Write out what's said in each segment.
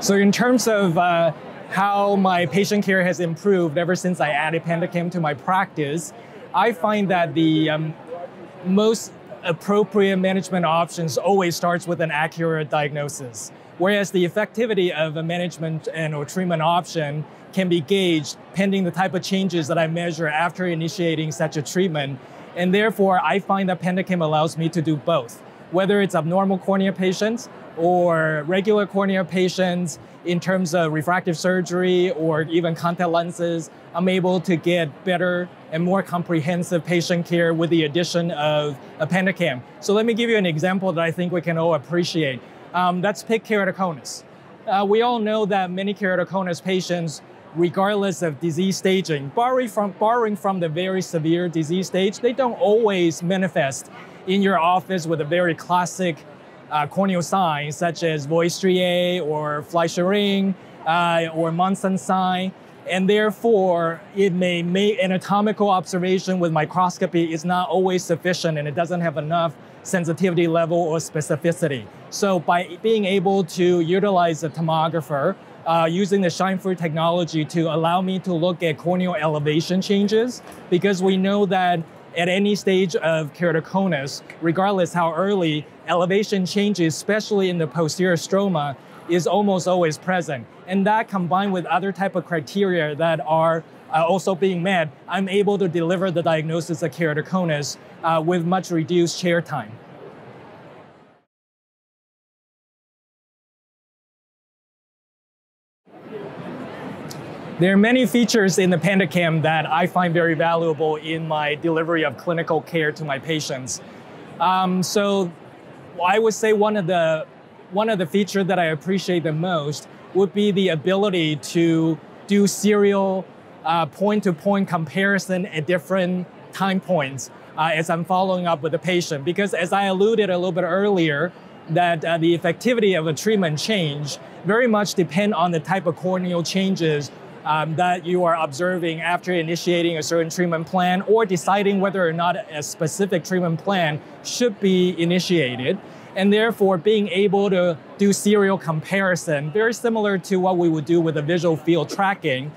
So in terms of how my patient care has improved ever since I added PandaCam to my practice, I find that the most appropriate management options always starts with an accurate diagnosis, whereas the effectivity of a management or treatment option can be gauged pending the type of changes that I measure after initiating such a treatment. And therefore, I find that PandaCam allows me to do both, whether it's abnormal cornea patients or regular cornea patients. In terms of refractive surgery or even contact lenses, I'm able to get better and more comprehensive patient care with the addition of a PandaCam. So let me give you an example that I think we can all appreciate. Let's pick keratoconus. We all know that many keratoconus patients, regardless of disease staging, borrowing from the very severe disease stage, they don't always manifest in your office with a very classic corneal signs such as void striae or Fleischer ring or Monson sign. And therefore, it may make anatomical observation with microscopy is not always sufficient, and it doesn't have enough sensitivity level or specificity. So by being able to utilize a tomographer, using the Scheinflug technology to allow me to look at corneal elevation changes, because we know that at any stage of keratoconus, regardless how early, elevation changes, especially in the posterior stroma, is almost always present. And that combined with other type of criteria that are also being met, I'm able to deliver the diagnosis of keratoconus with much reduced chair time. There are many features in the PandaCam that I find very valuable in my delivery of clinical care to my patients. So I would say one of the features that I appreciate the most would be the ability to do serial point-to-point comparison at different time points as I'm following up with the patient. Because as I alluded a little bit earlier, that the effectivity of a treatment change very much depend on the type of corneal changes that you are observing after initiating a certain treatment plan or deciding whether or not a specific treatment plan should be initiated. And therefore, being able to do serial comparison, very similar to what we would do with a visual field tracking,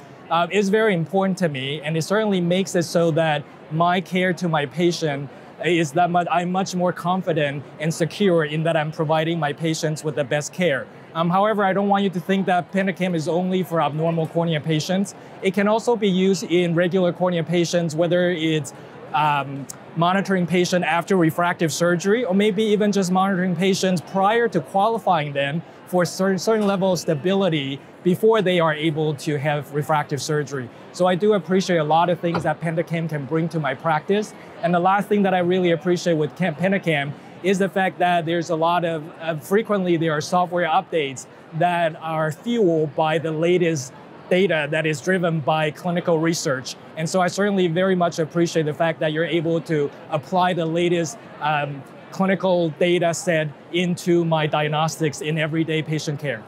is very important to me. And it certainly makes it so that my care to my patient is that I'm much more confident and secure in that I'm providing my patients with the best care. However, I don't want you to think that PandaCam is only for abnormal cornea patients. It can also be used in regular cornea patients, whether it's monitoring patient after refractive surgery, or maybe even just monitoring patients prior to qualifying them for certain level of stability before they are able to have refractive surgery. So I do appreciate a lot of things that PandaCam can bring to my practice. And the last thing that I really appreciate with PandaCam is the fact that there's a lot of, frequently there are software updates that are fueled by the latest data that is driven by clinical research. And so I certainly very much appreciate the fact that you're able to apply the latest clinical data set into my diagnostics in everyday patient care.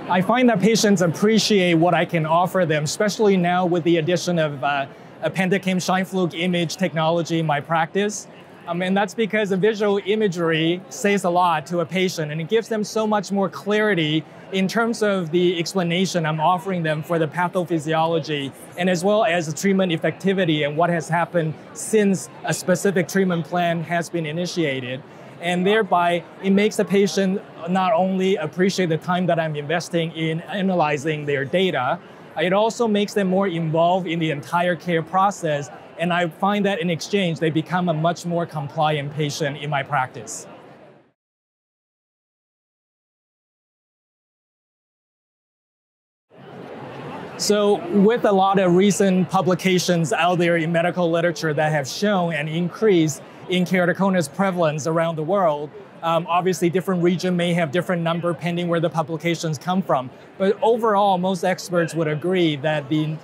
I find that patients appreciate what I can offer them, especially now with the addition of a PandaCam Scheinflug image technology in my practice. And that's because the visual imagery says a lot to a patient, and it gives them so much more clarity in terms of the explanation I'm offering them for the pathophysiology, and as well as the treatment effectivity and what has happened since a specific treatment plan has been initiated. And thereby, it makes the patient not only appreciate the time that I'm investing in analyzing their data, it also makes them more involved in the entire care process. And I find that in exchange, they become a much more compliant patient in my practice. So with a lot of recent publications out there in medical literature that have shown an increase in keratoconus prevalence around the world, obviously different region may have different number pending where the publications come from. But overall, most experts would agree that the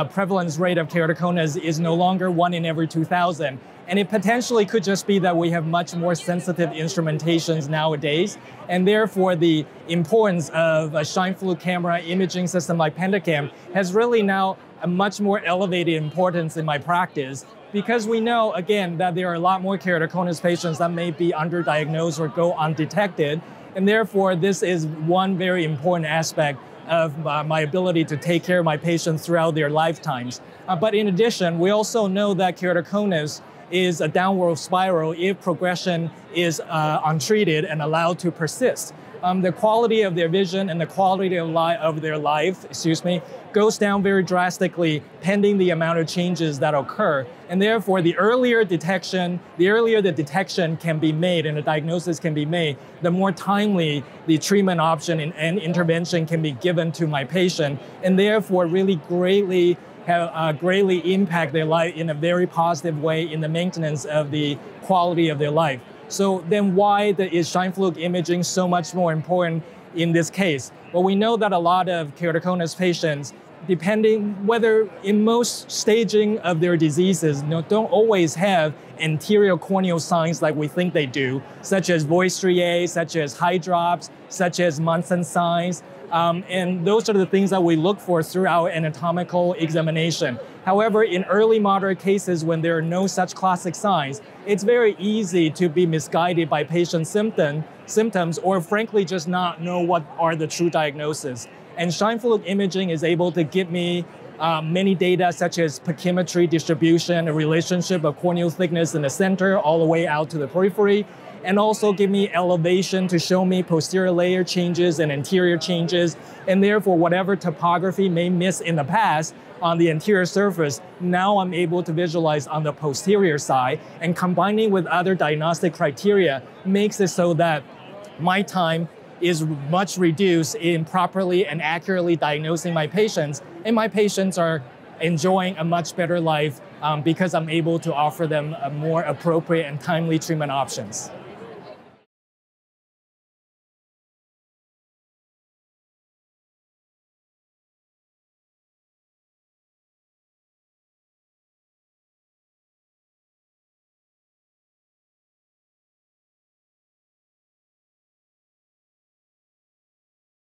prevalence rate of keratoconus is no longer 1 in every 2,000. And it potentially could just be that we have much more sensitive instrumentations nowadays. And therefore, the importance of a Scheinflug camera imaging system like PandaCam has really now a much more elevated importance in my practice, because we know, again, that there are a lot more keratoconus patients that may be underdiagnosed or go undetected, and therefore this is one very important aspect of my ability to take care of my patients throughout their lifetimes. But in addition, we also know that keratoconus is a downward spiral if progression is untreated and allowed to persist. The quality of their vision and the quality of their life, goes down very drastically pending the amount of changes that occur. And therefore, the earlier the detection can be made and the diagnosis can be made, the more timely the treatment option and intervention can be given to my patient, and therefore really greatly impact their life in a very positive way in the maintenance of the quality of their life. So then why is Scheimpflug imaging so much more important in this case? Well, we know that a lot of keratoconus patients, depending whether in most staging of their diseases, don't always have anterior corneal signs like we think they do, such as void striae, such as high drops, such as Munson signs. And those are the things that we look for through our anatomical examination. However, in early moderate cases when there are no such classic signs, it's very easy to be misguided by patient symptoms or frankly just not know what are the true diagnoses. And Scheimpflug imaging is able to give me many data such as pachymetry distribution, a relationship of corneal thickness in the center all the way out to the periphery, and also give me elevation to show me posterior layer changes and anterior changes, and therefore whatever topography may miss in the past on the anterior surface, now I'm able to visualize on the posterior side, and combining with other diagnostic criteria makes it so that my time is much reduced in properly and accurately diagnosing my patients, and my patients are enjoying a much better life because I'm able to offer them more appropriate and timely treatment options.